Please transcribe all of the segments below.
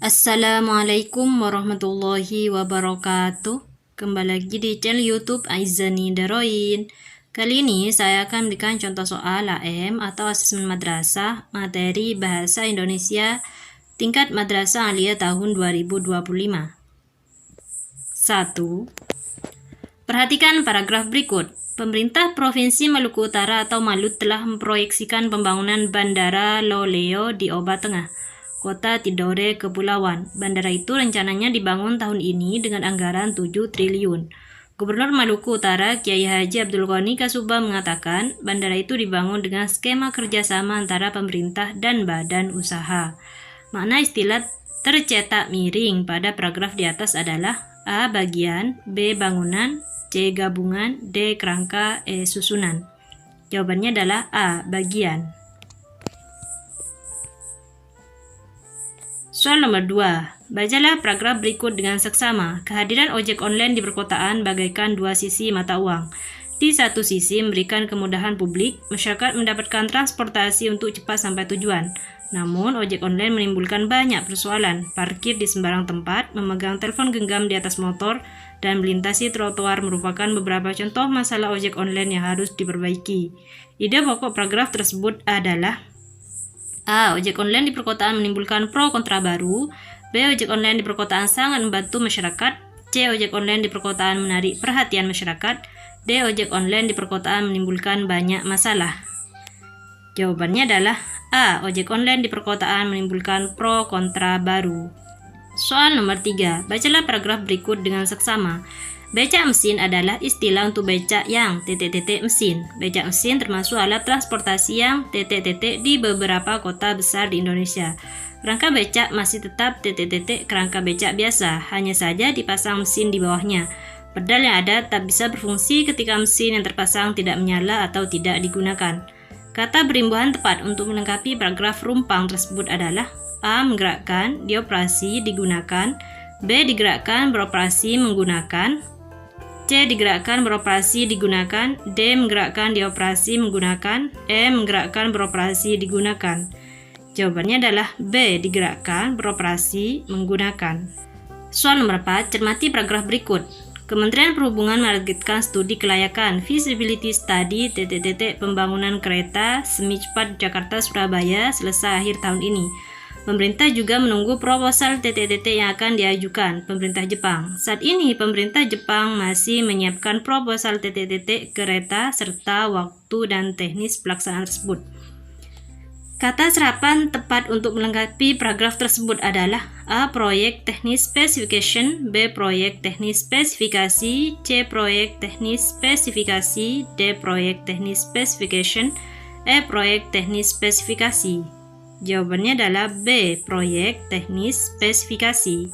Assalamualaikum warahmatullahi wabarakatuh. Kembali lagi di channel YouTube Aizani Daroin. Kali ini saya akan memberikan contoh soal AM atau asesmen madrasah materi bahasa Indonesia tingkat madrasah aliyah tahun 2025. 1. Perhatikan paragraf berikut. Pemerintah Provinsi Maluku Utara atau Malut telah memproyeksikan pembangunan Bandara Loleo di Oba Tengah, Kota Tidore, Kepulauan. Bandara itu rencananya dibangun tahun ini dengan anggaran 7 triliun. Gubernur Maluku Utara, Kiai Haji Abdul Ghani Kasuba mengatakan, bandara itu dibangun dengan skema kerjasama antara pemerintah dan badan usaha. Makna istilah tercetak miring pada paragraf di atas adalah A. Bagian, B. Bangunan, C. Gabungan, D. Kerangka, E. Susunan. Jawabannya adalah A. Bagian. Soal nomor 2. Bacalah paragraf berikut dengan seksama. Kehadiran ojek online di perkotaan bagaikan dua sisi mata uang. Di satu sisi memberikan kemudahan publik, masyarakat mendapatkan transportasi untuk cepat sampai tujuan. Namun, ojek online menimbulkan banyak persoalan. Parkir di sembarang tempat, memegang telepon genggam di atas motor, dan melintasi trotoar merupakan beberapa contoh masalah ojek online yang harus diperbaiki. Ide pokok paragraf tersebut adalah A. Ojek online di perkotaan menimbulkan pro kontra baru. B. Ojek online di perkotaan sangat membantu masyarakat. C. Ojek online di perkotaan menarik perhatian masyarakat. D. Ojek online di perkotaan menimbulkan banyak masalah. Jawabannya adalah A. Ojek online di perkotaan menimbulkan pro kontra baru. Soal nomor 3. Bacalah paragraf berikut dengan seksama. Becak mesin adalah istilah untuk becak yang mesin. Becak mesin termasuk alat transportasi yang di beberapa kota besar di Indonesia. Rangka becak masih tetap kerangka becak biasa, hanya saja dipasang mesin di bawahnya. Pedal yang ada tak bisa berfungsi ketika mesin yang terpasang tidak menyala atau tidak digunakan. Kata berimbuhan tepat untuk melengkapi paragraf rumpang tersebut adalah A. Menggerakkan, dioperasi, digunakan. B. Digerakkan, beroperasi, menggunakan. C. Digerakkan, beroperasi, digunakan. D. Menggerakkan, dioperasi, menggunakan. E. Menggerakkan, beroperasi, digunakan. Jawabannya adalah B. Digerakkan, beroperasi, menggunakan. Soal nomor 4. Cermati paragraf berikut. Kementerian Perhubungan menargetkan studi kelayakan feasibility study pembangunan kereta semi cepat Jakarta-Surabaya selesai akhir tahun ini. Pemerintah juga menunggu proposal yang akan diajukan pemerintah Jepang. Saat ini pemerintah Jepang masih menyiapkan proposal kereta serta waktu dan teknis pelaksanaan tersebut. Kata serapan tepat untuk melengkapi paragraf tersebut adalah A. Proyek teknis specification, B. Proyek teknis spesifikasi, C. Proyek teknis spesifikasi, D. Proyek teknis specification, E. Proyek teknis spesifikasi. Jawabannya adalah B. Proyek teknis spesifikasi.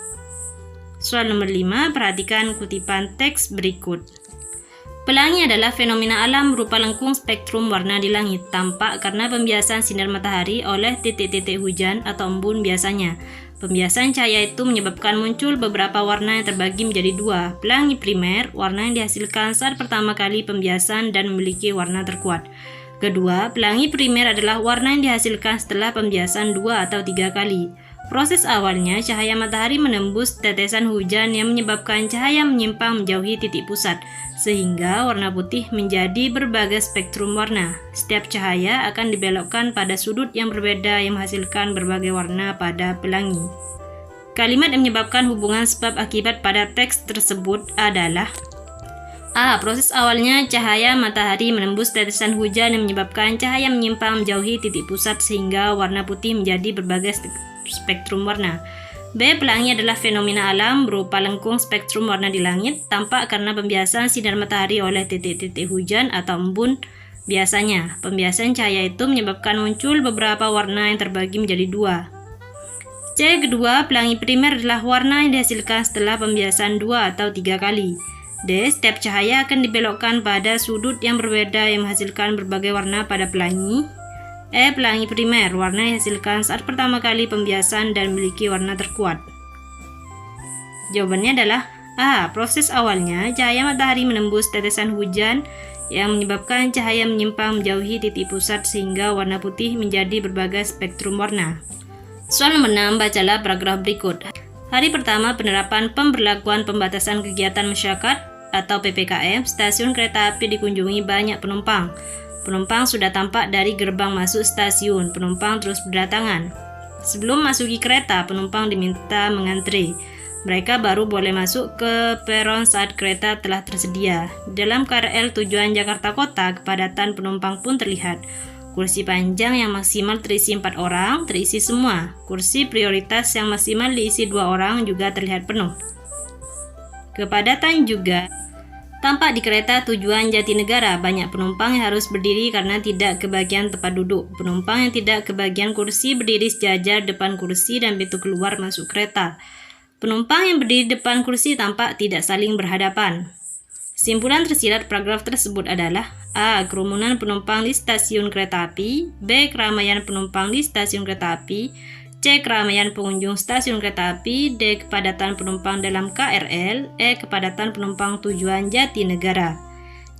Soal nomor 5, perhatikan kutipan teks berikut. Pelangi adalah fenomena alam berupa lengkung spektrum warna di langit, tampak karena pembiasan sinar matahari oleh titik-titik hujan atau embun biasanya. Pembiasan cahaya itu menyebabkan muncul beberapa warna yang terbagi menjadi dua. Pelangi primer, warna yang dihasilkan saat pertama kali pembiasan dan memiliki warna terkuat. Kedua, pelangi primer adalah warna yang dihasilkan setelah pembiasan 2 atau 3 kali. Proses awalnya, cahaya matahari menembus tetesan hujan yang menyebabkan cahaya menyimpang menjauhi titik pusat, sehingga warna putih menjadi berbagai spektrum warna. Setiap cahaya akan dibelokkan pada sudut yang berbeda yang menghasilkan berbagai warna pada pelangi. Kalimat yang menyebabkan hubungan sebab akibat pada teks tersebut adalah A. Proses awalnya cahaya matahari menembus tetesan hujan yang menyebabkan cahaya menyimpang menjauhi titik pusat sehingga warna putih menjadi berbagai spektrum warna. B. Pelangi adalah fenomena alam berupa lengkung spektrum warna di langit, tampak karena pembiasan sinar matahari oleh titik-titik hujan atau embun biasanya. Pembiasan cahaya itu menyebabkan muncul beberapa warna yang terbagi menjadi dua. C. Kedua, pelangi primer adalah warna yang dihasilkan setelah pembiasan 2 atau 3 kali. D. Setiap cahaya akan dibelokkan pada sudut yang berbeda yang menghasilkan berbagai warna pada pelangi. E. Pelangi primer, warna yang dihasilkan saat pertama kali pembiasan dan memiliki warna terkuat. Jawabannya adalah A. Proses awalnya, cahaya matahari menembus tetesan hujan yang menyebabkan cahaya menyimpang menjauhi titik pusat sehingga warna putih menjadi berbagai spektrum warna. Soal nomor 6, bacalah paragraf berikut. Hari pertama penerapan pemberlakuan pembatasan kegiatan masyarakat atau PPKM, stasiun kereta api dikunjungi banyak penumpang. Penumpang sudah tampak dari gerbang masuk stasiun, penumpang terus berdatangan. Sebelum masuki kereta, penumpang diminta mengantri. Mereka baru boleh masuk ke peron saat kereta telah tersedia. Dalam KRL tujuan Jakarta Kota, kepadatan penumpang pun terlihat. Kursi panjang yang maksimal terisi 4 orang, terisi semua. Kursi prioritas yang maksimal diisi 2 orang juga terlihat penuh. Kepadatan juga tampak di kereta tujuan Jatinegara. Banyak penumpang yang harus berdiri karena tidak kebagian tempat duduk. Penumpang yang tidak kebagian kursi berdiri sejajar depan kursi dan pintu keluar masuk kereta. Penumpang yang berdiri depan kursi tampak tidak saling berhadapan. Kesimpulan tersirat paragraf tersebut adalah: A. Kerumunan penumpang di stasiun kereta api. B. Keramaian penumpang di stasiun kereta api. C. Keramaian pengunjung stasiun kereta api. D. Kepadatan penumpang dalam KRL. E. Kepadatan penumpang tujuan Jatinegara.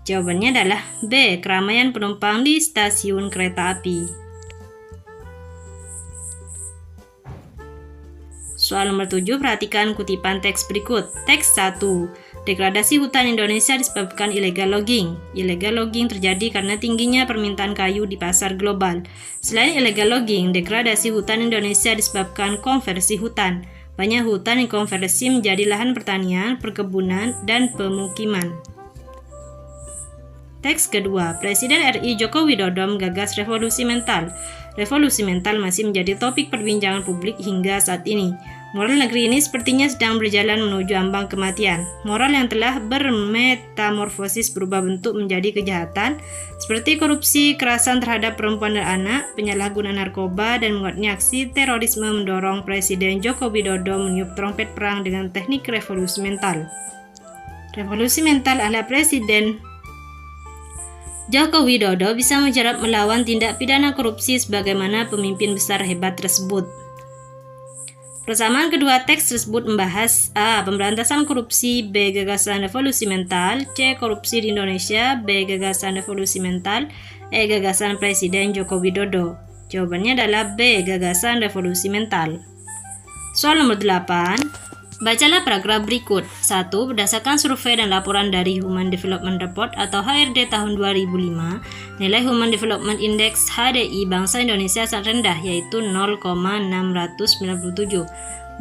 Jawabannya adalah B. Keramaian penumpang di stasiun kereta api. Soal nomor 7, perhatikan kutipan teks berikut. Teks 1. Degradasi hutan Indonesia disebabkan illegal logging. Illegal logging terjadi karena tingginya permintaan kayu di pasar global. Selain illegal logging, degradasi hutan Indonesia disebabkan konversi hutan. Banyak hutan dikonversi menjadi lahan pertanian, perkebunan, dan pemukiman. Teks kedua, Presiden RI Joko Widodo menggagas revolusi mental. Revolusi mental masih menjadi topik perbincangan publik hingga saat ini. Moral negeri ini sepertinya sedang berjalan menuju ambang kematian. Moral yang telah bermetamorfosis berubah bentuk menjadi kejahatan, seperti korupsi, kekerasan terhadap perempuan dan anak, penyalahgunaan narkoba, dan menguatnya aksi terorisme mendorong Presiden Joko Widodo meniup trompet perang dengan teknik revolusi mental. Revolusi mental ala Presiden Joko Widodo bisa menjerat melawan tindak pidana korupsi sebagaimana pemimpin besar hebat tersebut. Persamaan kedua teks tersebut membahas A. Pemberantasan korupsi, B. Gagasan revolusi mental, C. Korupsi di Indonesia, B. Gagasan revolusi mental, E. Gagasan Presiden Joko Widodo. Jawabannya adalah B. Gagasan revolusi mental. Soal nomor 8. Bacalah paragraf berikut. 1. Berdasarkan survei dan laporan dari Human Development Report atau HRD tahun 2005, nilai Human Development Index HDI bangsa Indonesia sangat rendah, yaitu 0,697.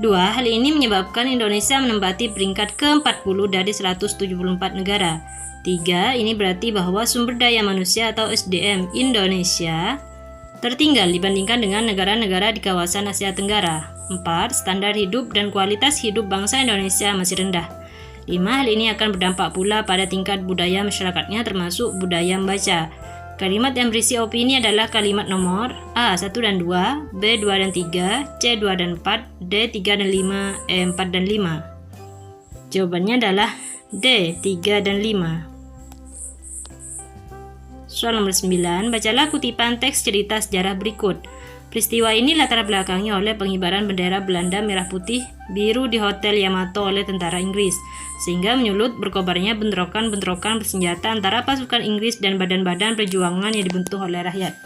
2. Hal ini menyebabkan Indonesia menempati peringkat ke-40 dari 174 negara. 3. Ini berarti bahwa sumber daya manusia atau SDM Indonesia tertinggal dibandingkan dengan negara-negara di kawasan Asia Tenggara. 4. Standar hidup dan kualitas hidup bangsa Indonesia masih rendah. 5. Hal ini akan berdampak pula pada tingkat budaya masyarakatnya termasuk budaya membaca. Kalimat yang berisi opini adalah kalimat nomor A. 1 dan 2, B. 2 dan 3, C. 2 dan 4, D. 3 dan 5, E. 4 dan 5. Jawabannya adalah D. 3 dan 5. Soal nomor 9, bacalah kutipan teks cerita sejarah berikut. Peristiwa ini latar belakangnya oleh pengibaran bendera Belanda merah putih biru di Hotel Yamato oleh tentara Inggris, sehingga menyulut berkobarnya bentrokan-bentrokan bersenjata antara pasukan Inggris dan badan-badan perjuangan yang dibentuk oleh rakyat.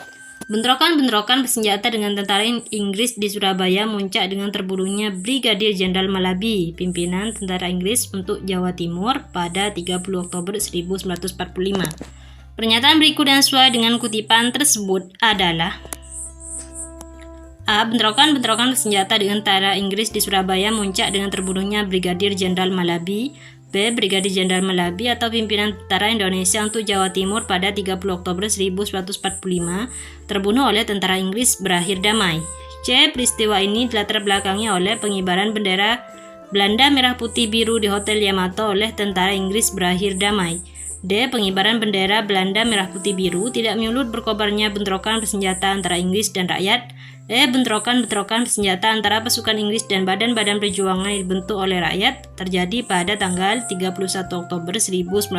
Bentrokan-bentrokan bersenjata dengan tentara Inggris di Surabaya muncak dengan terbunuhnya Brigadir Jenderal Malabi, pimpinan tentara Inggris untuk Jawa Timur pada 30 Oktober 1945. Pernyataan berikut dan sesuai dengan kutipan tersebut adalah A. Bentrokan-bentrokan bersenjata dengan tentara Inggris di Surabaya muncak dengan terbunuhnya Brigadir Jenderal Malabi. B. Brigadir Jenderal Malabi atau pimpinan tentara Indonesia untuk Jawa Timur pada 30 Oktober 1945 terbunuh oleh tentara Inggris berakhir damai. C. Peristiwa ini dilatar belakangi oleh pengibaran bendera Belanda merah putih biru di Hotel Yamato oleh tentara Inggris berakhir damai. D. Pengibaran bendera Belanda merah putih biru tidak menyulut berkobarnya bentrokan bersenjata antara Inggris dan rakyat. E. Bentrokan-bentrokan bersenjata antara pasukan Inggris dan badan-badan perjuangan yang dibentuk oleh rakyat terjadi pada tanggal 31 Oktober 1945.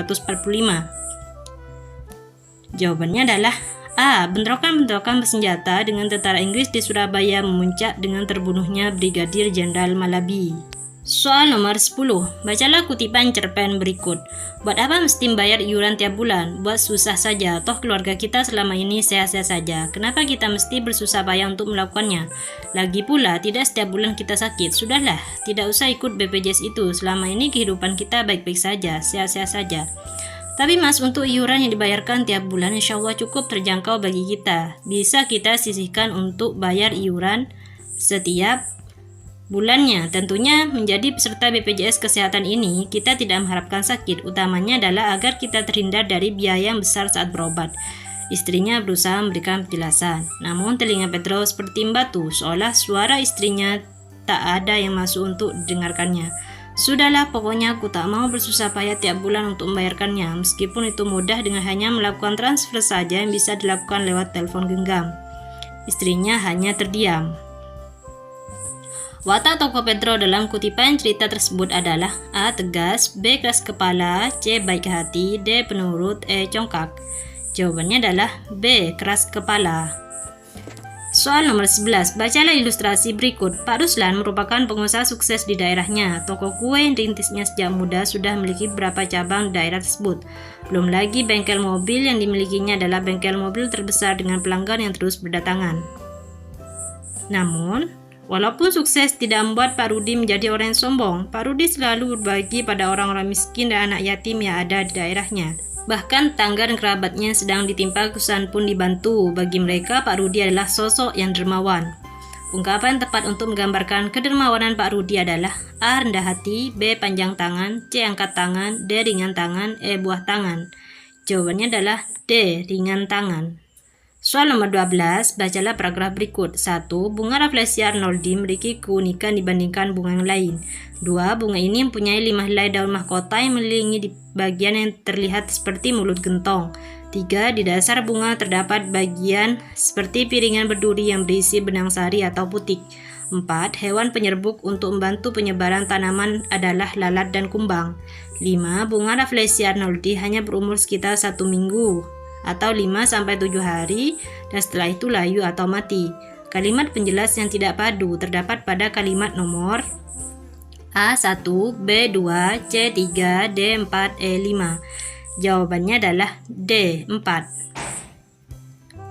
Jawabannya adalah A. Bentrokan-bentrokan bersenjata dengan tentara Inggris di Surabaya memuncak dengan terbunuhnya Brigadir Jenderal Malabi. Soal nomor 10. Bacalah kutipan cerpen berikut. Buat apa mesti membayar iuran tiap bulan? Buat susah saja, toh keluarga kita selama ini sehat-sehat saja. Kenapa kita mesti bersusah payah untuk melakukannya? Lagi pula, tidak setiap bulan kita sakit. Sudahlah, tidak usah ikut BPJS itu. Selama ini kehidupan kita baik-baik saja, sehat-sehat saja. Tapi mas, untuk iuran yang dibayarkan tiap bulan insya Allah cukup terjangkau bagi kita. Bisa kita sisihkan untuk bayar iuran setiap bulannya. Tentunya menjadi peserta BPJS Kesehatan ini kita tidak mengharapkan sakit. Utamanya adalah agar kita terhindar dari biaya yang besar saat berobat. Istrinya berusaha memberikan penjelasan. Namun telinga Petro seperti batu, seolah suara istrinya tak ada yang masuk untuk didengarkannya. Sudahlah, pokoknya aku tak mau bersusah payah tiap bulan untuk membayarkannya. Meskipun itu mudah dengan hanya melakukan transfer saja yang bisa dilakukan lewat telepon genggam. Istrinya hanya terdiam. Watak tokoh Petro dalam kutipan cerita tersebut adalah A. Tegas, B. Keras kepala, C. Baik hati, D. Penurut, E. Congkak. Jawabannya adalah B. Keras kepala. Soal nomor 11. Bacalah ilustrasi berikut. Pak Ruslan merupakan pengusaha sukses di daerahnya. Toko kue yang dirintisnya sejak muda sudah memiliki beberapa cabang di daerah tersebut. Belum lagi bengkel mobil yang dimilikinya adalah bengkel mobil terbesar dengan pelanggan yang terus berdatangan. Namun, walaupun sukses tidak membuat Pak Rudi menjadi orang yang sombong. Pak Rudi selalu berbagi pada orang-orang miskin dan anak yatim yang ada di daerahnya. Bahkan tangga dan kerabatnya yang sedang ditimpa kesusahan pun dibantu. Bagi mereka, Pak Rudi adalah sosok yang dermawan. Ungkapan tepat untuk menggambarkan kedermawanan Pak Rudi adalah A. Rendah hati, B. Panjang tangan, C. Angkat tangan, D. Ringan tangan, E. Buah tangan. Jawabannya adalah D. Ringan tangan. Soal nomor 12, bacalah paragraf berikut. 1. Bunga Rafflesia arnoldi memiliki keunikan dibandingkan bunga yang lain. 2. Bunga ini mempunyai 5 helai daun mahkota yang mengelilingi di bagian yang terlihat seperti mulut gentong. 3. Di dasar bunga terdapat bagian seperti piringan berduri yang berisi benang sari atau putik. 4. Hewan penyerbuk untuk membantu penyebaran tanaman adalah lalat dan kumbang. 5. Bunga Rafflesia arnoldi hanya berumur sekitar 1 minggu atau 5-7 hari, dan setelah itu layu atau mati. Kalimat penjelas yang tidak padu terdapat pada kalimat nomor A1, B2, C3, D4, E5. Jawabannya adalah D4.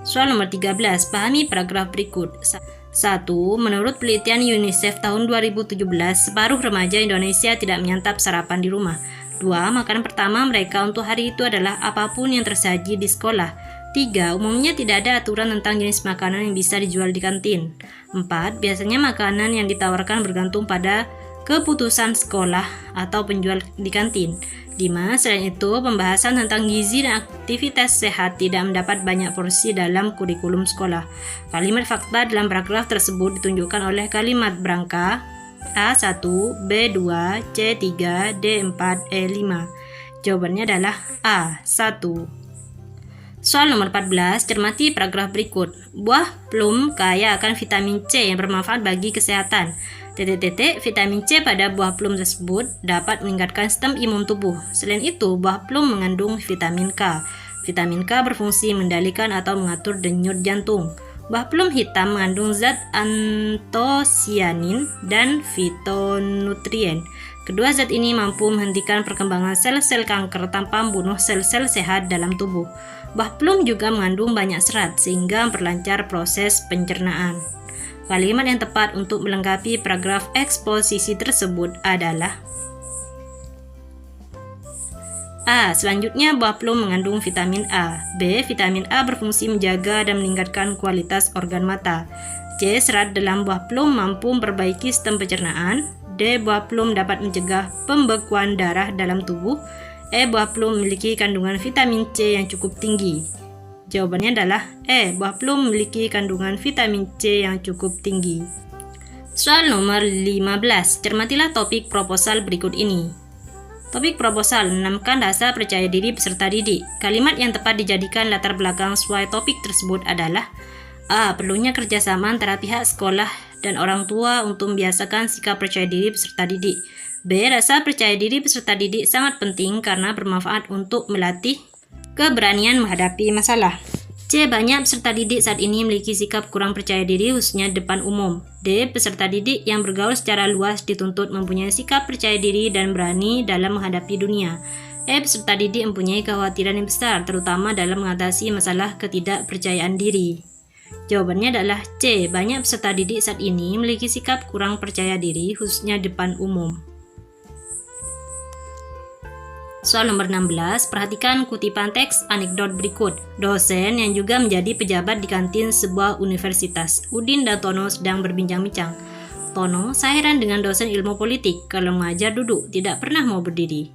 Soal nomor 13, pahami paragraf berikut. 1. Menurut penelitian UNICEF tahun 2017, separuh remaja Indonesia tidak menyantap sarapan di rumah. 2. Makanan pertama mereka untuk hari itu adalah apapun yang tersaji di sekolah. 3. Umumnya tidak ada aturan tentang jenis makanan yang bisa dijual di kantin. 4. Biasanya makanan yang ditawarkan bergantung pada keputusan sekolah atau penjual di kantin. 5. Selain itu, pembahasan tentang gizi dan aktivitas sehat tidak mendapat banyak porsi dalam kurikulum sekolah. Kalimat fakta dalam paragraf tersebut ditunjukkan oleh kalimat berangka A1, B2, C3, D4, E5. Jawabannya adalah A1. Soal nomor 14, cermati paragraf berikut. Buah plum kaya akan vitamin C yang bermanfaat bagi kesehatan. Vitamin C pada buah plum tersebut dapat meningkatkan sistem imun tubuh. Selain itu, buah plum mengandung vitamin K. Vitamin K berfungsi mengendalikan atau mengatur denyut jantung. Buah plum hitam mengandung zat antosianin dan fitonutrien. Kedua zat ini mampu menghentikan perkembangan sel-sel kanker tanpa membunuh sel-sel sehat dalam tubuh. Buah plum juga mengandung banyak serat sehingga memperlancar proses pencernaan. Kalimat yang tepat untuk melengkapi paragraf eksposisi tersebut adalah A. Selanjutnya, buah plum mengandung vitamin A. B. Vitamin A berfungsi menjaga dan meningkatkan kualitas organ mata. C. Serat dalam buah plum mampu memperbaiki sistem pencernaan. D. Buah plum dapat mencegah pembekuan darah dalam tubuh. E. Buah plum memiliki kandungan vitamin C yang cukup tinggi. Jawabannya adalah E. Buah plum memiliki kandungan vitamin C yang cukup tinggi. Soal nomor 15. Cermatilah topik proposal berikut ini. Topik proposal menanamkan rasa percaya diri peserta didik. Kalimat yang tepat dijadikan latar belakang sesuai topik tersebut adalah A. Perlunya kerjasama antara pihak sekolah dan orang tua untuk membiasakan sikap percaya diri peserta didik. B. Rasa percaya diri peserta didik sangat penting karena bermanfaat untuk melatih keberanian menghadapi masalah. C. Banyak peserta didik saat ini memiliki sikap kurang percaya diri khususnya depan umum. D. Peserta didik yang bergaul secara luas dituntut mempunyai sikap percaya diri dan berani dalam menghadapi dunia. E. Peserta didik mempunyai kekhawatiran yang besar terutama dalam mengatasi masalah ketidakpercayaan diri. Jawabannya adalah C. Banyak peserta didik saat ini memiliki sikap kurang percaya diri khususnya depan umum. Soal nomor 16, perhatikan kutipan teks anekdot berikut. Dosen yang juga menjadi pejabat di kantin sebuah universitas. Udin dan Tono sedang berbincang-bincang. Tono, saya heran dengan dosen ilmu politik. Kalau mengajar duduk, tidak pernah mau berdiri.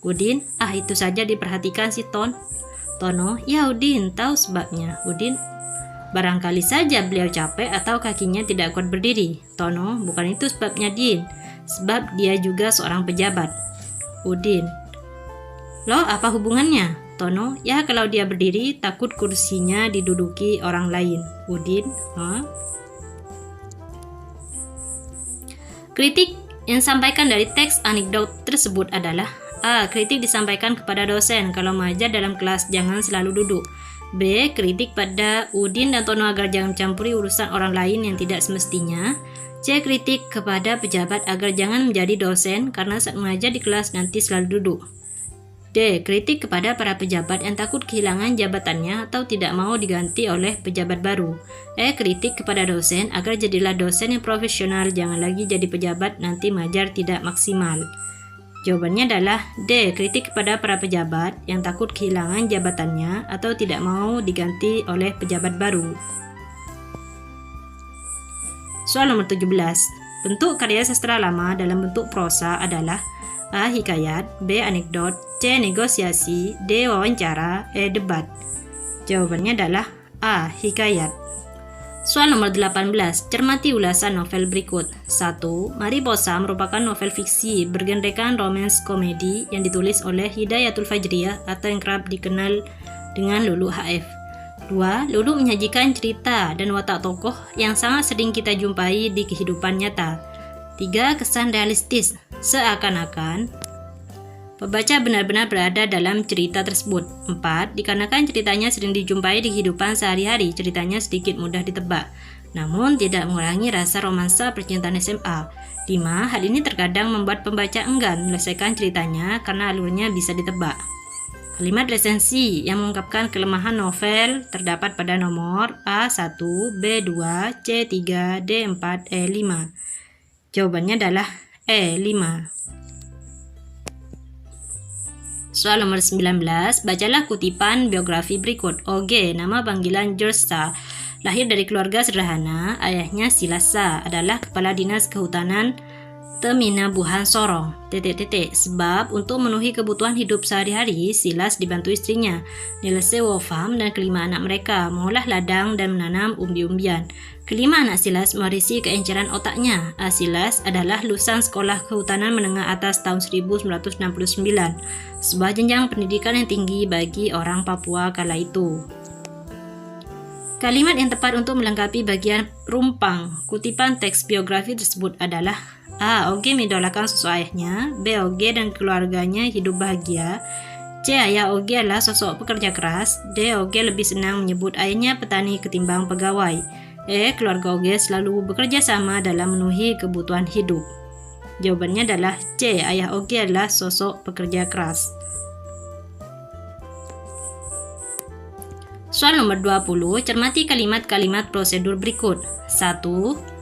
Udin, itu saja diperhatikan si Tono, ya Udin, tahu sebabnya. Udin, barangkali saja beliau capek atau kakinya tidak kuat berdiri. Tono, bukan itu sebabnya Din. Sebab dia juga seorang pejabat. Udin, loh, apa hubungannya? Tono, ya kalau dia berdiri takut kursinya diduduki orang lain. Udin, Kritik yang disampaikan dari teks anekdot tersebut adalah A. Kritik disampaikan kepada dosen kalau mengajar dalam kelas jangan selalu duduk. B. Kritik pada Udin dan Tono agar jangan campuri urusan orang lain yang tidak semestinya. C. Kritik kepada pejabat agar jangan menjadi dosen karena saat mengajar di kelas nanti selalu duduk. D. Kritik kepada para pejabat yang takut kehilangan jabatannya atau tidak mau diganti oleh pejabat baru. E. Kritik kepada dosen agar jadilah dosen yang profesional, jangan lagi jadi pejabat nanti mengajar tidak maksimal. Jawabannya adalah D. Kritik kepada para pejabat yang takut kehilangan jabatannya atau tidak mau diganti oleh pejabat baru. Soal nomor 17. Bentuk karya sastra lama dalam bentuk prosa adalah A. Hikayat, B. Anekdot, C. Negosiasi, D. Wawancara, E. Debat. Jawabannya adalah A. Hikayat. Soal nomor 18. Cermati ulasan novel berikut. 1. Mariposa merupakan novel fiksi bergenrekan romance komedi yang ditulis oleh Hidayatul Fajriyah atau yang kerap dikenal dengan Lulu HF. 2. Lulu menyajikan cerita dan watak tokoh yang sangat sering kita jumpai di kehidupan nyata. 3. Kesan realistis, seakan-akan pembaca benar-benar berada dalam cerita tersebut. 4. Dikarenakan ceritanya sering dijumpai di kehidupan sehari-hari, ceritanya sedikit mudah ditebak, namun tidak mengurangi rasa romansa percintaan SMA. 5. Hal ini terkadang membuat pembaca enggan menyelesaikan ceritanya karena alurnya bisa ditebak. Kalimat resensi yang mengungkapkan kelemahan novel terdapat pada nomor A1, B2, C3, D4, E5. Jawabannya adalah E5. Soal nomor 19, bacalah kutipan biografi berikut. OG, nama panggilan George Sa, lahir dari keluarga sederhana. Ayahnya Silas Sa adalah kepala dinas kehutanan Teminabuhan Sorong. Sebab untuk memenuhi kebutuhan hidup sehari-hari, Silas dibantu istrinya, Nilese Wofam dan kelima anak mereka mengolah ladang dan menanam umbi-umbian. Kelima anak Silas mewarisi keenceran otaknya. Silas adalah lulusan Sekolah Kehutanan Menengah Atas tahun 1969, sebuah jenjang pendidikan yang tinggi bagi orang Papua kala itu. Kalimat yang tepat untuk melengkapi bagian rumpang kutipan teks biografi tersebut adalah A. Oge mengidolakan sosok ayahnya. B. Oge dan keluarganya hidup bahagia. C. Ayah Oge adalah sosok pekerja keras. D. Oge lebih senang menyebut ayahnya petani ketimbang pegawai. E. Keluarga Oge selalu bekerja sama dalam memenuhi kebutuhan hidup. Jawabannya adalah C. Ayah Oge adalah sosok pekerja keras. Soal nomor 20, cermati kalimat-kalimat prosedur berikut. 1.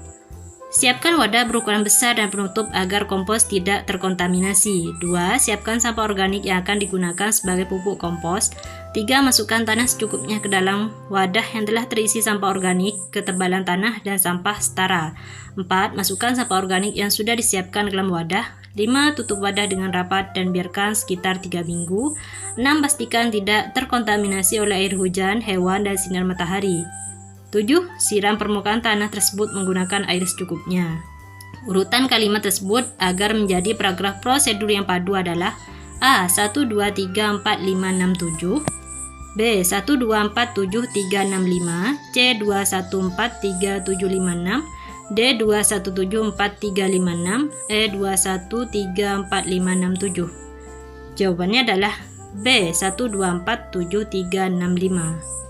Siapkan wadah berukuran besar dan penutup agar kompos tidak terkontaminasi. 2. Siapkan sampah organik yang akan digunakan sebagai pupuk kompos. 3. Masukkan tanah secukupnya ke dalam wadah yang telah terisi sampah organik, ketebalan tanah dan sampah setara. 4. Masukkan sampah organik yang sudah disiapkan ke dalam wadah. 5. Tutup wadah dengan rapat dan biarkan sekitar 3 minggu. 6. Pastikan tidak terkontaminasi oleh air hujan, hewan, dan sinar matahari. 7. Siram permukaan tanah tersebut menggunakan air secukupnya. Urutan kalimat tersebut agar menjadi paragraf prosedur yang padu adalah A. 1, 2, 3, 4, 5, 6, 7. B. 1, 2, 4, 7, 3, 6, 5. C. 2, 1, 4, 3, 7, 5, 6. D. 2, 1, 7, 4, 3, 5, 6. E. 2, 1, 3, 4, 5, 6, 7. Jawabannya adalah B. 1, 2, 4, 7, 3, 6, 5.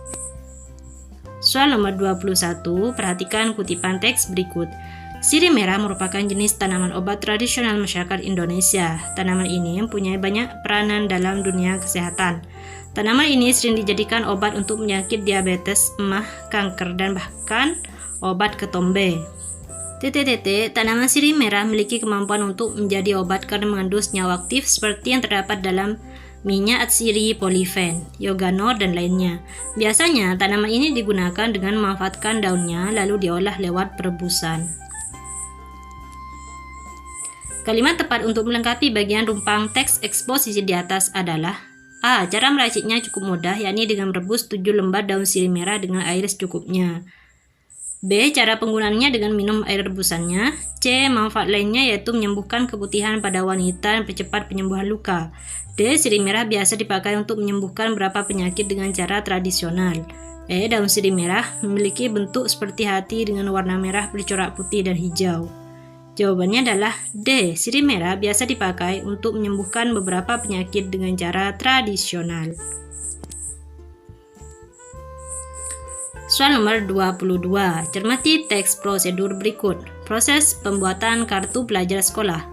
Soal nomor 21, perhatikan kutipan teks berikut. Sirih merah merupakan jenis tanaman obat tradisional masyarakat Indonesia. Tanaman ini mempunyai banyak peranan dalam dunia kesehatan. Tanaman ini sering dijadikan obat untuk penyakit diabetes, emah, kanker, dan bahkan obat ketombe. Tanaman sirih merah memiliki kemampuan untuk menjadi obat karena mengandung senyawa aktif seperti yang terdapat dalam minyak atsiri, polifen, yoganol, dan lainnya. Biasanya, tanaman ini digunakan dengan memanfaatkan daunnya lalu diolah lewat perebusan. Kalimat tepat untuk melengkapi bagian rumpang teks eksposisi di atas adalah: A. Cara meraciknya cukup mudah, yakni dengan merebus 7 lembar daun sirih merah dengan air secukupnya. B. Cara penggunaannya dengan minum air rebusannya. C. Manfaat lainnya yaitu menyembuhkan keputihan pada wanita dan percepat penyembuhan luka. D. Sirih merah biasa dipakai untuk menyembuhkan beberapa penyakit dengan cara tradisional. E. Daun sirih merah memiliki bentuk seperti hati dengan warna merah bercorak putih dan hijau. Jawabannya adalah D. Sirih merah biasa dipakai untuk menyembuhkan beberapa penyakit dengan cara tradisional. Soal nomor 22. Cermati teks prosedur berikut. Proses pembuatan kartu pelajar sekolah.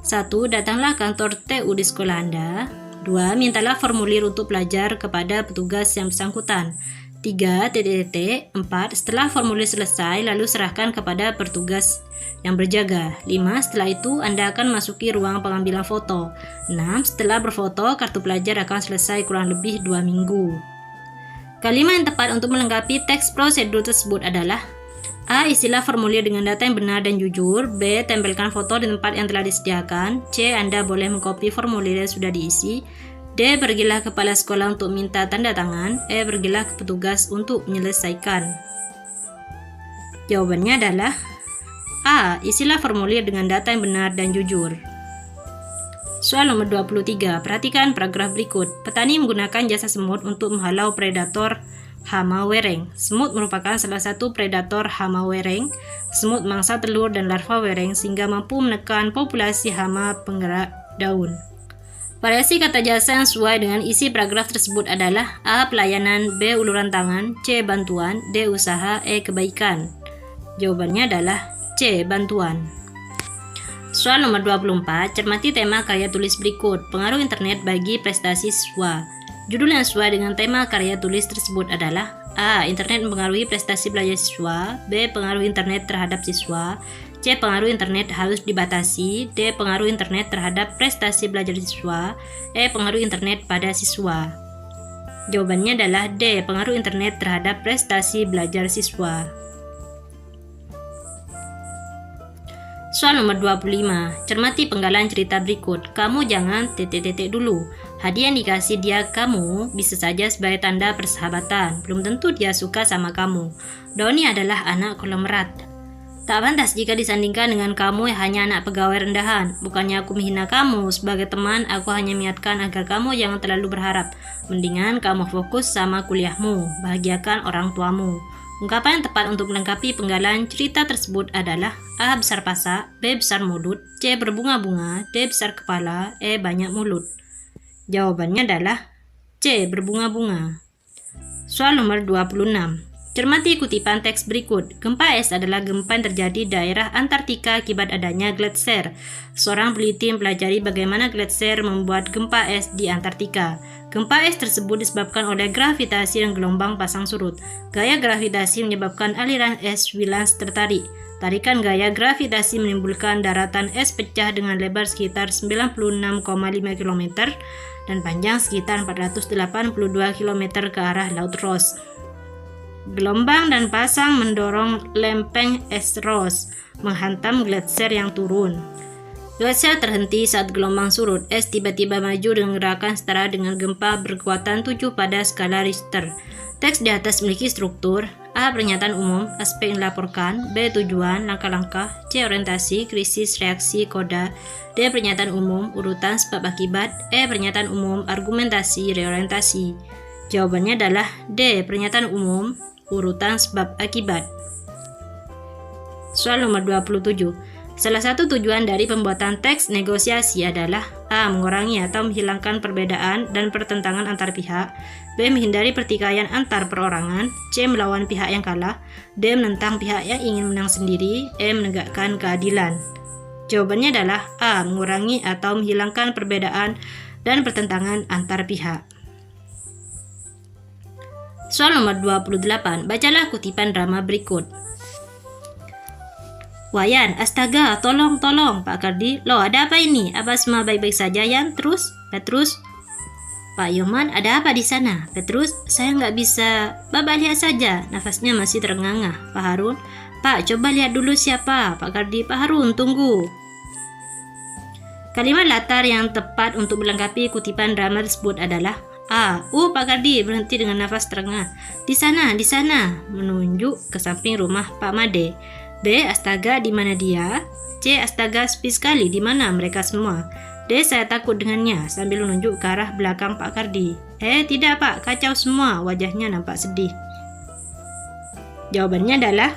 1. Datanglah kantor TU di sekolah Anda. 2. Mintalah formulir untuk pelajar kepada petugas yang bersangkutan. 3. 4. Setelah formulir selesai, lalu serahkan kepada petugas yang berjaga. 5. Setelah itu, Anda akan masuki ruang pengambilan foto. 6. Setelah berfoto, kartu pelajar akan selesai kurang lebih 2 minggu. Kalimat yang tepat untuk melengkapi teks prosedur tersebut adalah: A. Isilah formulir dengan data yang benar dan jujur. B. Tempelkan foto di tempat yang telah disediakan. C. Anda boleh mengkopi formulir yang sudah diisi. D. Pergilah ke kepala sekolah untuk minta tanda tangan. E. Pergilah ke petugas untuk menyelesaikan. Jawabannya adalah A. Isilah formulir dengan data yang benar dan jujur. Soal nomor 23. Perhatikan paragraf berikut. Petani menggunakan jasa semut untuk menghalau predator hama wereng. Semut merupakan salah satu predator hama wereng. Semut mangsa telur dan larva wereng sehingga mampu menekan populasi hama penggerak daun. Variasi kata jasa yang sesuai dengan isi paragraf tersebut adalah: A. Pelayanan, B. Uluran tangan, C. Bantuan, D. Usaha, E. Kebaikan. Jawabannya adalah C. Bantuan. Soal nomor 24, cermati tema karya tulis berikut. Pengaruh internet bagi prestasi siswa. Judul yang sesuai dengan tema karya tulis tersebut adalah: A. Internet mempengaruhi prestasi belajar siswa. B. Pengaruh internet terhadap siswa. C. Pengaruh internet harus dibatasi. D. Pengaruh internet terhadap prestasi belajar siswa. E. Pengaruh internet pada siswa. Jawabannya adalah D. Pengaruh internet terhadap prestasi belajar siswa. Soal nomor 25. Cermati penggalan cerita berikut. Kamu jangan dulu. Hadiah yang dikasih dia kamu bisa saja sebagai tanda persahabatan. Belum tentu dia suka sama kamu. Doni adalah anak konglomerat. Tak pantas jika disandingkan dengan kamu yang hanya anak pegawai rendahan. Bukannya aku menghina kamu. Sebagai teman, aku hanya mengingatkan agar kamu jangan terlalu berharap. Mendingan kamu fokus sama kuliahmu. Bahagiakan orang tuamu. Ungkapan yang tepat untuk melengkapi penggalan cerita tersebut adalah: A. Besar pasak, B. Besar mulut, C. Berbunga-bunga, D. Besar kepala, E. Banyak mulut. Jawabannya adalah C. Berbunga-bunga. Soal nomor 26. Cermati kutipan teks berikut. Gempa es adalah gempa yang terjadi di daerah Antartika akibat adanya gletser. Seorang peneliti mempelajari bagaimana gletser membuat gempa es di Antartika. Gempa es tersebut disebabkan oleh gravitasi dan gelombang pasang surut. Gaya gravitasi menyebabkan aliran es Williams tertarik. Tarikan gaya gravitasi menimbulkan daratan es pecah dengan lebar sekitar 96,5 km dan panjang sekitar 482 km ke arah Laut Ross. Gelombang dan pasang mendorong lempeng es Ross menghantam gletser yang turun. Gletser terhenti saat gelombang surut. Es tiba-tiba maju dengan gerakan setara dengan gempa berkekuatan 7 pada skala Richter. Teks di atas memiliki struktur: A. Pernyataan umum, aspek yang dilaporkan. B. Tujuan, langkah-langkah. C. Orientasi, krisis, reaksi, koda. D. Pernyataan umum, urutan, sebab akibat. E. Pernyataan umum, argumentasi, reorientasi. Jawabannya adalah D. Pernyataan umum, urutan, sebab akibat. Soal nomor 27. Salah satu tujuan dari pembuatan teks negosiasi adalah A. Mengurangi atau menghilangkan perbedaan dan pertentangan antar pihak, B. Menghindari pertikaian antar perorangan, C. Melawan pihak yang kalah, D. Menentang pihak yang ingin menang sendiri, E. Menegakkan keadilan. Jawabannya adalah A. Mengurangi atau menghilangkan perbedaan dan pertentangan antar pihak. Soal nomor 28, bacalah kutipan drama berikut. Wayan, astaga, tolong, Pak Kardi. Loh, ada apa ini? Apa semua baik-baik saja, Yan? Terus? Petrus? Pak Yoman, ada apa di sana? Petrus, saya nggak bisa. Bapak lihat saja, nafasnya masih terengah-engah. Pak Harun, Pak, coba lihat dulu siapa? Pak Kardi, Pak Harun, tunggu. Kalimat latar yang tepat untuk melengkapi kutipan drama tersebut adalah A. Pak Kardi berhenti dengan nafas terengah. Di sana, menunjuk ke samping rumah Pak Made. B. Astaga, di mana dia? C. Astaga, sepi sekali, di mana mereka semua? D. Saya takut dengannya, sambil menunjuk ke arah belakang Pak Kardi. Tidak Pak, kacau semua, wajahnya nampak sedih. Jawabannya adalah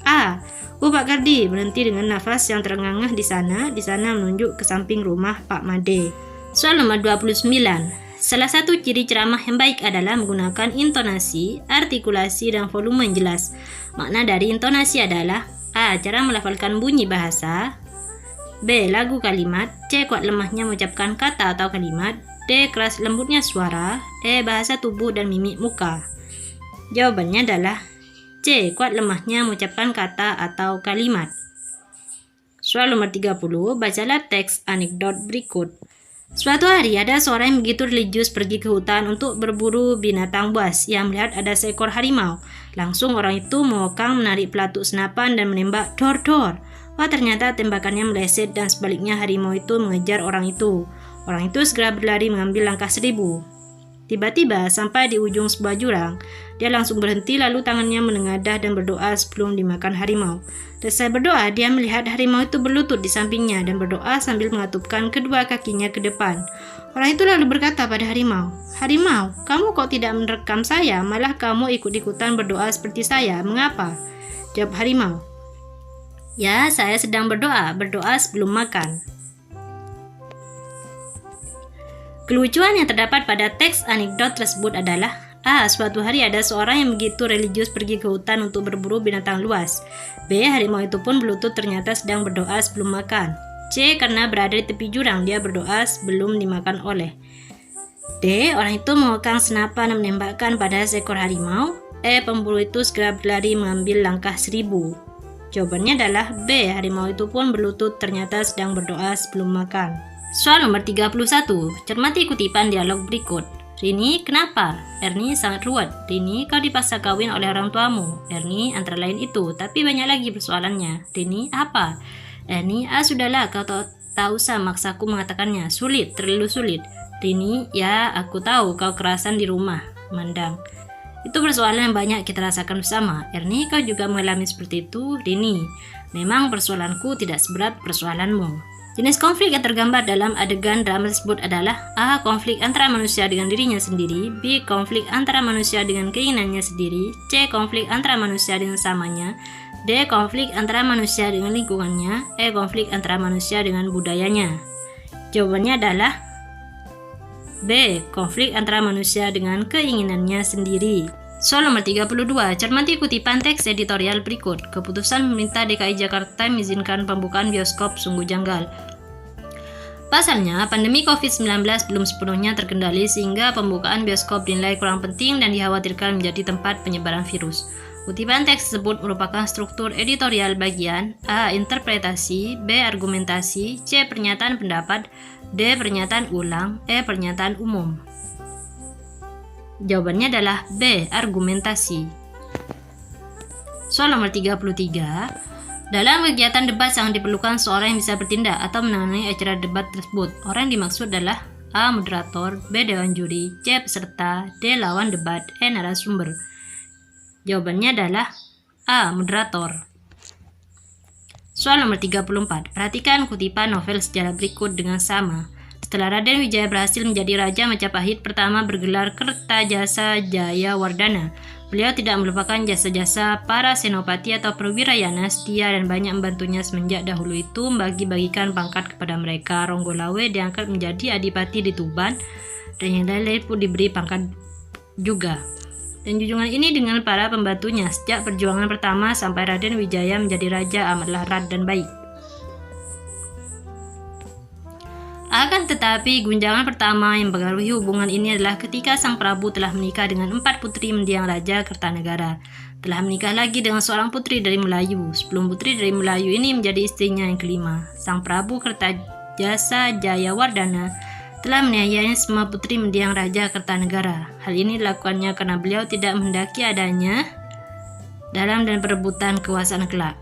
A. Pak Kardi berhenti dengan nafas yang terengah-engah di sana menunjuk ke samping rumah Pak Made. Soal nomor 29. Salah satu ciri ceramah yang baik adalah menggunakan intonasi, artikulasi, dan volume yang jelas. Makna dari intonasi adalah A. Cara melafalkan bunyi bahasa, B. Lagu kalimat, C. Kuat lemahnya mengucapkan kata atau kalimat, D. Keras lembutnya suara, E. Bahasa tubuh dan mimik muka. Jawabannya adalah C. Kuat lemahnya mengucapkan kata atau kalimat. Soal nomor 30, bacalah teks anekdot berikut. Suatu hari ada seorang yang begitu religius pergi ke hutan untuk berburu binatang buas. Yang melihat ada seekor harimau. Langsung orang itu mengokang, menarik pelatuk senapan dan menembak dor-dor. Wah, ternyata tembakannya meleset dan sebaliknya harimau itu mengejar orang itu. Orang itu segera berlari mengambil langkah 1000. Tiba-tiba sampai di ujung sebuah jurang. Dia langsung berhenti lalu tangannya menengadah dan berdoa sebelum dimakan harimau. Selesai berdoa, dia melihat harimau itu berlutut di sampingnya dan berdoa sambil mengatupkan kedua kakinya ke depan. Orang itu lalu berkata pada harimau, "Harimau, kamu kok tidak merekam saya, malah kamu ikut-ikutan berdoa seperti saya, mengapa?" Jawab harimau, "Ya, saya sedang berdoa sebelum makan." Kelucuan yang terdapat pada teks anekdot tersebut adalah A. Suatu hari ada seorang yang begitu religius pergi ke hutan untuk berburu binatang luas. B. Harimau itu pun berlutut ternyata sedang berdoa sebelum makan. C. Karena berada di tepi jurang, dia berdoa sebelum dimakan oleh. D. Orang itu mengokang senapan dan menembakkan pada seekor harimau. E. Pemburu itu segera berlari mengambil langkah 1000. Jawabannya adalah B. Harimau itu pun berlutut ternyata sedang berdoa sebelum makan. Soal nomor 31. Cermati kutipan dialog berikut. Rini, kenapa? Ernie, sangat ruwet. Rini, kau dipaksa kawin oleh orang tuamu. Ernie, antara lain itu, tapi banyak lagi persoalannya. Rini, apa? Ernie, sudahlah, kau tak usah maksaku mengatakannya. Sulit, terlalu sulit. Rini, ya, aku tahu kau kerasan di rumah. Mandang. Itu persoalan yang banyak kita rasakan bersama. Ernie, kau juga mengalami seperti itu. Rini, memang persoalanku tidak seberat persoalanmu. Jenis konflik yang tergambar dalam adegan drama tersebut adalah A. Konflik antara manusia dengan dirinya sendiri, B. Konflik antara manusia dengan keinginannya sendiri, C. Konflik antara manusia dengan samanya, D. Konflik antara manusia dengan lingkungannya, E. Konflik antara manusia dengan budayanya. Jawabannya adalah B. Konflik antara manusia dengan keinginannya sendiri. Soal nomor 32, cermati kutipan teks editorial berikut. Keputusan pemerintah DKI Jakarta mengizinkan pembukaan bioskop sungguh janggal. Pasalnya, pandemi COVID-19 belum sepenuhnya terkendali sehingga pembukaan bioskop dinilai kurang penting dan dikhawatirkan menjadi tempat penyebaran virus. Kutipan teks tersebut merupakan struktur editorial bagian A. Interpretasi, B. Argumentasi, C. Pernyataan pendapat, D. Pernyataan ulang, E. Pernyataan umum. Jawabannya adalah B. Argumentasi. Soal nomor 33. Dalam kegiatan debat sangat diperlukan seorang yang bisa bertindak atau menangani acara debat tersebut. Orang yang dimaksud adalah A. Moderator, B. Dewan juri, C. Peserta, D. Lawan debat, E. Narasumber. Jawabannya adalah A. Moderator. Soal nomor 34. Perhatikan kutipan novel sejarah berikut dengan sama. Setelah Raden Wijaya berhasil menjadi Raja Majapahit pertama bergelar Kertajasa Jayawardhana, beliau tidak melupakan jasa-jasa para senopati atau perwirayana setia dan banyak membantunya semenjak dahulu itu membagi-bagikan pangkat kepada mereka. Ronggolawe diangkat menjadi adipati di Tuban dan yang lain-lain pun diberi pangkat juga. Dan junjungan ini dengan para pembantunya sejak perjuangan pertama sampai Raden Wijaya menjadi raja amatlah erat dan baik. Akan tetapi, guncangan pertama yang mempengaruhi hubungan ini adalah ketika Sang Prabu telah menikah dengan 4 putri mendiang Raja Kertanegara. Telah menikah lagi dengan seorang putri dari Melayu. Sebelum putri dari Melayu ini menjadi istrinya yang kelima. Sang Prabu Kertajasa Jayawardhana telah menganiaya semua putri mendiang Raja Kertanegara. Hal ini dilakukannya karena beliau tidak menghendaki adanya dalam dan perebutan kekuasaan kelak.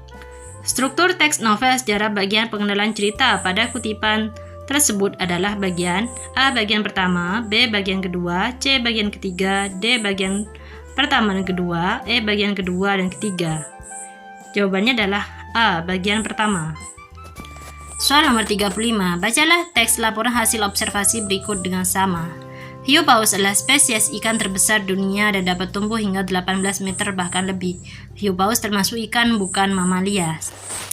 Struktur teks novel sejarah bagian pengenalan cerita pada kutipan tersebut adalah bagian A bagian pertama, B bagian kedua, C bagian ketiga, D bagian pertama dan kedua, E bagian kedua dan ketiga. Jawabannya adalah A bagian pertama. Soal nomor 35, bacalah teks laporan hasil observasi berikut dengan sama. Hiu paus adalah spesies ikan terbesar dunia dan dapat tumbuh hingga 18 meter bahkan lebih. Hiu paus termasuk ikan bukan mamalia.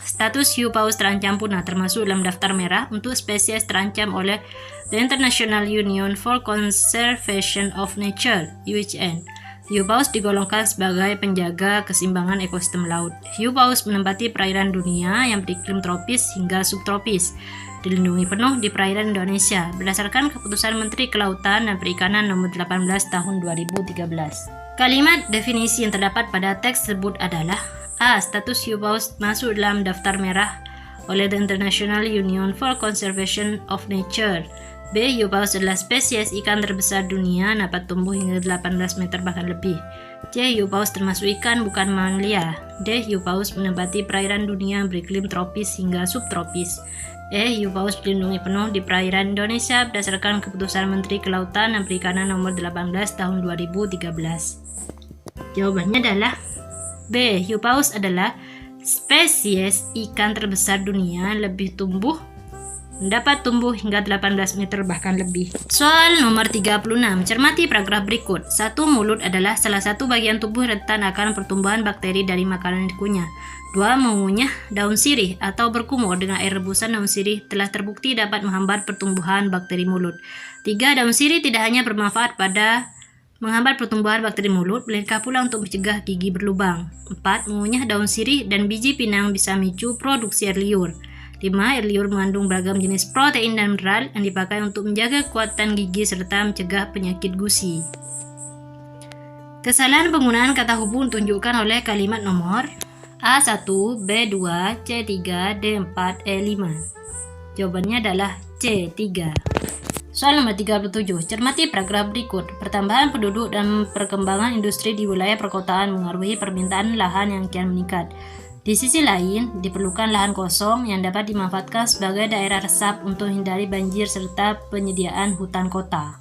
Status hiu paus terancam punah termasuk dalam daftar merah untuk spesies terancam oleh The International Union for Conservation of Nature (UICN). Hiu paus digolongkan sebagai penjaga keseimbangan ekosistem laut. Hiu paus menempati perairan dunia yang beriklim tropis hingga subtropis, dilindungi penuh di perairan Indonesia berdasarkan keputusan Menteri Kelautan dan Perikanan nomor 18 tahun 2013. Kalimat definisi yang terdapat pada teks tersebut adalah A. Status hiu paus masuk dalam daftar merah oleh The International Union for Conservation of Nature. B. Hiu paus adalah spesies ikan terbesar dunia, dapat tumbuh hingga 18 meter bahkan lebih. C. Hiu paus termasuk ikan bukan mamalia. D. Hiu paus menempati perairan dunia beriklim tropis hingga subtropis. E. Hiu paus dilindungi penuh di perairan Indonesia berdasarkan keputusan Menteri Kelautan dan Perikanan nomor 18 tahun 2013. Jawabannya adalah B. Hiu paus adalah spesies ikan terbesar dunia, dapat tumbuh hingga 18 meter bahkan lebih. Soal nomor 36, cermati paragraf berikut. 1. Mulut adalah salah satu bagian tubuh rentan akan pertumbuhan bakteri dari makanan yang dikunyah. 2. Mengunyah daun sirih atau berkumur dengan air rebusan daun sirih telah terbukti dapat menghambat pertumbuhan bakteri mulut. 3. Daun sirih tidak hanya bermanfaat pada menghambat pertumbuhan bakteri mulut, melainkan pula untuk mencegah gigi berlubang. 4. Mengunyah daun sirih dan biji pinang bisa memicu produksi air liur. 5. Air liur mengandung beragam jenis protein dan mineral yang dipakai untuk menjaga kekuatan gigi serta mencegah penyakit gusi. Kesalahan penggunaan kata hubung ditunjukkan oleh kalimat nomor A1, B2, C3, D4, E5. Jawabannya adalah C3. Soal nomor 37, cermati paragraf berikut. Pertambahan penduduk dan perkembangan industri di wilayah perkotaan mengaruhi permintaan lahan yang kian meningkat. Di sisi lain, diperlukan lahan kosong yang dapat dimanfaatkan sebagai daerah resap untuk hindari banjir serta penyediaan hutan kota.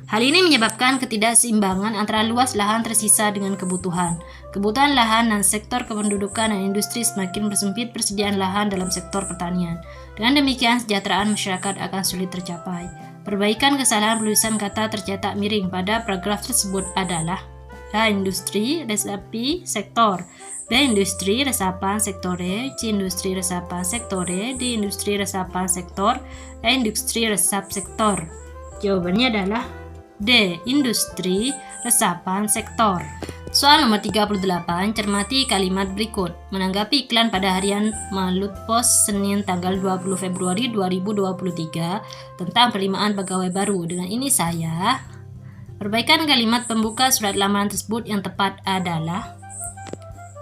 Hal ini menyebabkan ketidakseimbangan antara luas lahan tersisa dengan kebutuhan. Kebutuhan lahan dan sektor kependudukan dan industri semakin bersempit persediaan lahan dalam sektor pertanian. Dengan demikian, kesejahteraan masyarakat akan sulit tercapai. Perbaikan kesalahan penulisan kata tercetak miring pada paragraf tersebut adalah A. Industri, resapi, sektor. B. Industri, resapan, sektore. C. Industri, resapan, sektore. D. Industri, resapan, sektor. E. Industri, resap, sektor. Jawabannya adalah D. Industri, resapan, sektor. Soal nomor 38, cermati kalimat berikut. Menanggapi iklan pada harian Malut Pos Senin tanggal 20 Februari 2023 tentang penerimaan pegawai baru. Dengan ini saya perbaikan kalimat pembuka surat lamaran tersebut yang tepat adalah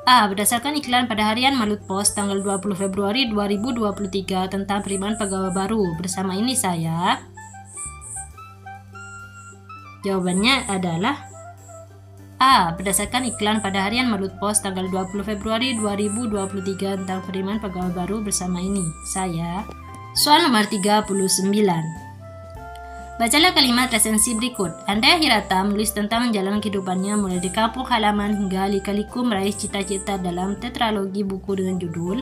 A. Berdasarkan iklan pada harian Malut Pos tanggal 20 Februari 2023 tentang penerimaan pegawai baru. Bersama ini saya. Jawabannya adalah A. Berdasarkan iklan pada harian Malut Pos tanggal 20 Februari 2023 tentang penerimaan pegawai baru. Bersama ini saya. Soal nomor 39. Bacalah kalimat resensi berikut. Andai Hirata menulis tentang jalan kehidupannya mulai di kampung halaman hingga lika-liku meraih cita-cita dalam tetralogi buku dengan judul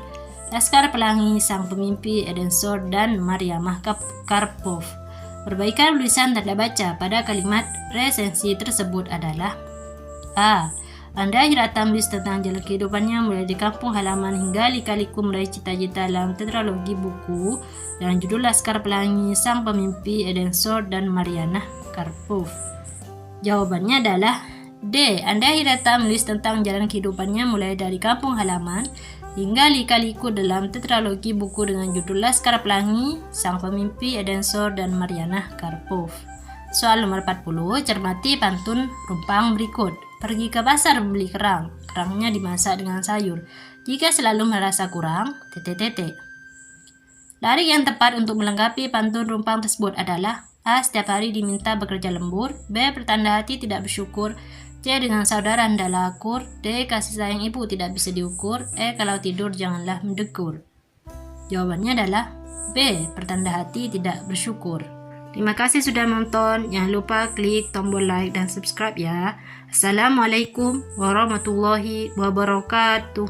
Laskar Pelangi, Sang Pemimpi, Eden Sword, dan Mariamah Karpov. Perbaikan tulisan tanda baca pada kalimat resensi tersebut adalah: A. Anda tidak tulis tentang jalan kehidupannya mulai di kampung halaman hingga lika-liku meraih cita-cita dalam tetralogi buku dengan judul Laskar Pelangi, Sang Pemimpi, Edensor, dan Mariana Karpov. Jawabannya adalah D. Anda tidak menulis tentang jalan kehidupannya mulai dari kampung halaman hingga lika-liku dalam tetralogi buku dengan judul Laskar Pelangi, Sang Pemimpi, Edensor, dan Mariana Karpov. Soal nomor 40, cermati pantun rumpang berikut. Pergi ke pasar membeli kerang, kerangnya dimasak dengan sayur. Jika selalu merasa kurang, Lirik yang tepat untuk melengkapi pantun rumpang tersebut adalah: A. Setiap hari diminta bekerja lembur. B. Bertanda hati tidak bersyukur. C. Dengan saudara hendaklah akur. D. Kasih sayang ibu tidak bisa diukur. E. Kalau tidur janganlah mendekur. Jawabannya adalah B. Bertanda hati tidak bersyukur. Terima kasih sudah menonton. Jangan lupa klik tombol like dan subscribe ya. Assalamualaikum warahmatullahi wabarakatuh.